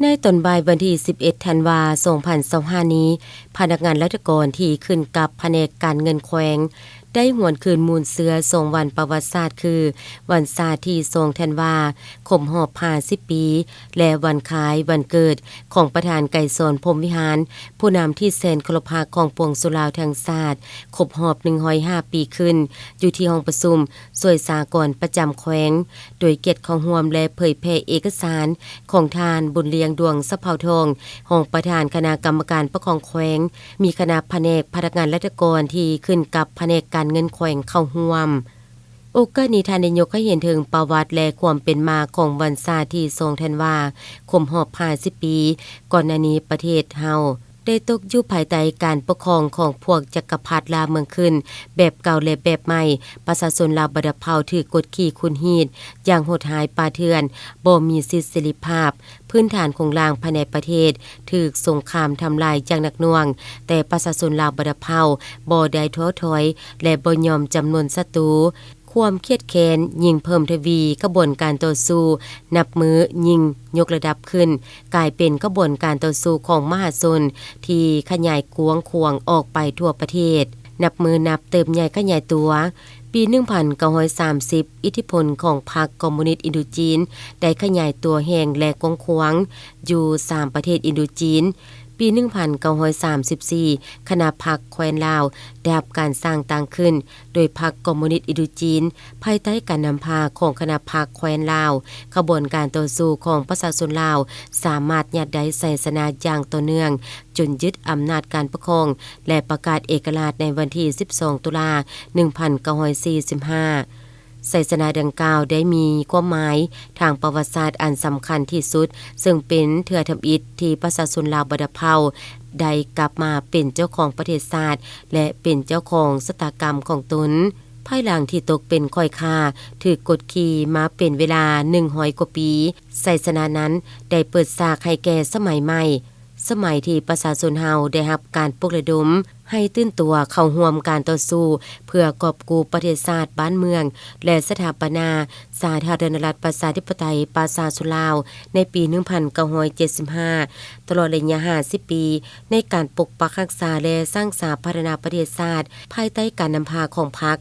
ในตอนบ่ายวันที่11ธันวาคม2025นี้พนักงานราชการที่ขึ้นกับแผนกการเงินแขวงได้หวนคืนมูลเสือทรงวันประวัติศาสตร์คือวันศาสตร์ที่2ธันวาคมรอบ50ปีและวันคล้ายวันเกิดของประธานไกรสอนพรหมวิหารผู้นำที่แสนเคารพรักของปวงสุราวทางศาสตร์ครบรอบ105ปีขึ้นอยู่ที่ห้องประชุมสวยสากลประจำแขวงโดยเกียรติของร่วมและเผยแพร่เอกสารของทานบุญเลียงดวงสะเภาทองรองประธานคณะกรรมการปกครองแขวงมีคณะแผนกพนักงานราชการที่ขึ้นกับแผนกการเงินแขวงเข้าร่วมโอกาสนี้ท่านนายกให้เห็นถึงประวัติและความเป็นมาของวันศาสตร์ที่2ธันวาคมรอบ50ปีก่อนหน้านี้ประเทศเฮาได้ตกอยู่ภายใต้การปกครองของพวกจักรพรรดิลาวเมืองขึ้นแบบเก่าและแบบใหม่ประชาชนลาวบัดเผาถือกดขี่คุณฮีดอย่างโหดหายป่าเถื่อนบ่มีสิทธิเสรีภาพพื้นฐานของลางภายในประเทศถูกสงครามทำลายอย่างหนักหน่วงแต่ประชาชนลาวบัดเผาบ่ได้ท้อถอยและบ่ยอมจำนวนศัตรูความเครียดแค้นยิ่งเพิ่มทวีกระบวนการต่อสู้นับมือยิ่งยกระดับขึ้นกลายเป็นกระบวนการต่อสู้ของมหาชนที่ขยายกว้างขวางออกไปทั่วประเทศนับมือนับเติบใหญ่ขยายตัวปี1930อิทธิพลของพรรคคอมมิวนิสต์อินโดจีนได้ขยายตัวแห่งและกว้างขวางอยู่3ประเทศอินโดจีนปี1934คณะพรรคแคว้นลาวได้รับการสร้างตั้งขึ้นโดยพรรคคอมมิวนิสต์อินโดจีนภายใต้การนำพาของคณะพรรคแคว้นลาวขบวนการต่อสู้ของประชาชนลาวสามารถยัดได้ไสชนะอย่างต่อเนื่องจนยึดอำนาจการปกครองและประกาศเอกราชในวันที่12ตุลา1945ไสชนะดังกล่าวได้มีความหมายทางประวัติศาสตร์อันสำคัญที่สุดซึ่งเป็นเทื่อทำอิฐที่ประชาชนลาวบัดเผาได้กลับมาเป็นเจ้าของประเทศชาติและเป็นเจ้าของชะตากรรมของตนภายหลังที่ตกเป็นค่อยค่าถูกกดขี่มาเป็นเวลา100กว่าปีไสชนะนั้นได้เปิดฉากให้แก่สมัยใหม่สมัยที่ประชาชนเฮาได้รับการปลุกระดมให้ตื่นตัวเข้าร่วมการต่อสู้เพื่อกอบกู้ประเทศชาติบ้านเมืองและสถาปนาสาธารณรัฐประชาธิปไตยประชาชนลาวในปี1975ตลอดระยะ50ปีในการปกปักรักษาและสร้างสาพัฒนาประเทศชาติภายใต้การนำพาของพรรค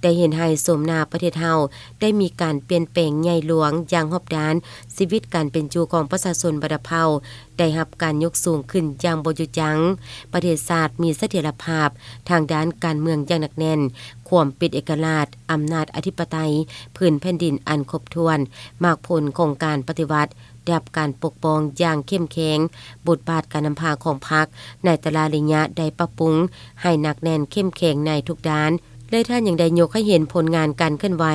ได้เห็นให้สมนาประเทศเฮาได้มีการเปลี่ยนแปลงใหญ่หลวงอย่างรอบด้านชีวิตการเป็นอยู่ของประชาชนบัดเผาได้รับการยกสูงขึ้นอย่างบ่หยุดยั้งประเทศชาติมีเสถียรภาพทางด้านการเมืองอย่างหนักแน่นความเป็นเอกราชอำนาจอธิปไตยพื้นแผ่นดินอันครบถ้วนมากผลของการปฏิวัติได้รับการปกป้องอย่างเข้มแข็งบทบาทการนำพาของพรรคในแต่ละระยะได้ปรับปรุงให้หนักแน่นเข้มแข็งในทุกด้านและท่านยังได้ยกให้เห็นผลงานการเคลื่อนไหว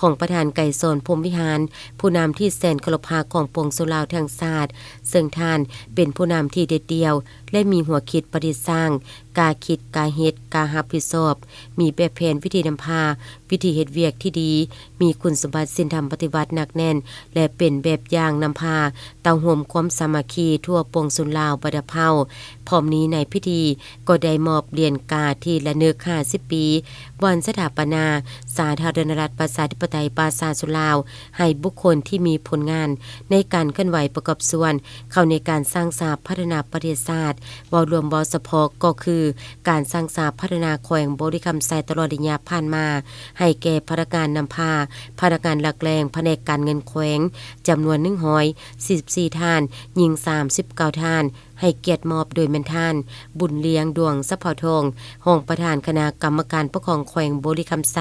ของประธานไกรสอนพรหมวิหารผู้นำที่แสนเคารพรักของปวงสุราวทางศาสตร์ซึ่งท่านเป็นผู้นำที่เด็ดเดี่ยวและมีหัวคิดประดิษฐ์สร้างกาคิดกาเฮ็ดการับผิดชอบมีแบบแผนวิธีนำพาวิธีเฮ็ดเวียกที่ดีมีคุณสมบัติศีลธรรมปฏิบัติหนักแน่นและเป็นแบบอย่างนำพาเต้าห่มความสามัคคีทั่วปวงสุราวบัดเผาพร้อมนี้ในพิธีก็ได้มอบเหรียญกาที่ระลึก50ปีวันสถาปนาสาธารณรัฐประชาธิปไตยประชาชนลาวให้บุคคลที่มีผลงานในการเคลื่อนไหวประกอบส่วนเข้าในการสร้างสาพัฒนาประเทศชาติบ่รวมบ่เฉพาะก็คือการสร้างสาพัฒนาแขวงบริคำไซตลอดระยะผ่านมาให้แก่พนักงานนำพาพนักงานหลักแรงแผนกการเงินแขวงจำนวน144ท่านหญิง39ท่านให้เกียรติมอบโดยแม่นท่านบุญเลี้ยงดวงสะเภาทองรองประธานคณะกรรมการปกครองแขวงบริคำไซ